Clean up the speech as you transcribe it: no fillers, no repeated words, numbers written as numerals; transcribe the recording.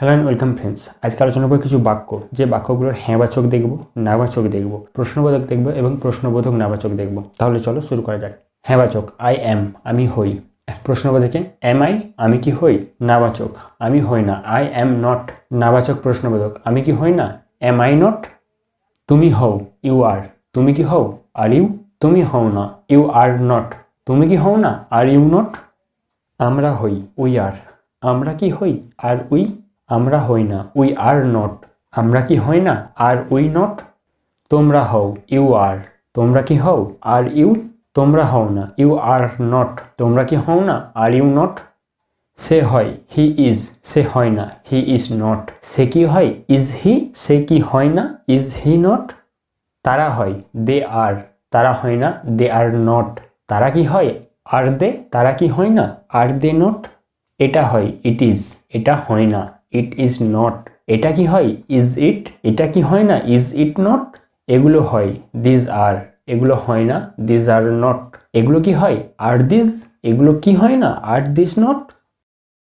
Hello and welcome friends. আজকে আলোচনা করব কিছু বাক্য, যে বাক্যগুলোর হ্যাঁবাচক দেখব, নাবাচক দেখব, প্রশ্নবোধক দেখব এবং প্রশ্নবোধক নাবাচক দেখব। তাহলে চলো শুরু করা যাক। হ্যাঁবাচক আই অ্যাম, আমি হই। প্রশ্নবোধকে এম আই, আমি কি হই। নাবাচক আমি হই না, আই অ্যাম নট। নাবাচক প্রশ্নবোধক আমি কি হই না, এম আই নট। তুমি হও, ইউ আর, তুমি কি হও, আর ইউ। তুমি হও না, ইউ আর নট, তুমি কি হও না, আর ইউ নট। আমরা হই, উই আর, আমরা কি হই, আর উই। আমরা হই না, উই আর নট, আমরা কি হই না, আর উই নট। তোমরা হও, ইউ আর, তোমরা কি হও, আর ইউ। তোমরা হও না, ইউ আর নট, তোমরা কি হও না, আর ইউ নট। সে হয়, হি ইজ, সে হয় না, হি ইজ নট। সে কি হয়, ইজ হি, সে কি হয় না, ইজ হি নট। তারা হয়, দে আর, তারা হয় না, দে আর নট। তারা কি হয়, আর দে, তারা কি হয় না, আর দে নট। এটা হয়, ইট ইজ, এটা হয় না, ইট ইজ নট। এটা কি হয়, ইজ ইট, এটা কি হয় না, ইজ ইট নট। এগুলো হয়, দিজ আর, এগুলো হয় না, দিজ আর নট। এগুলো কি হয়, আর দিজ, এগুলো কি হয় না, আর দিজ নট।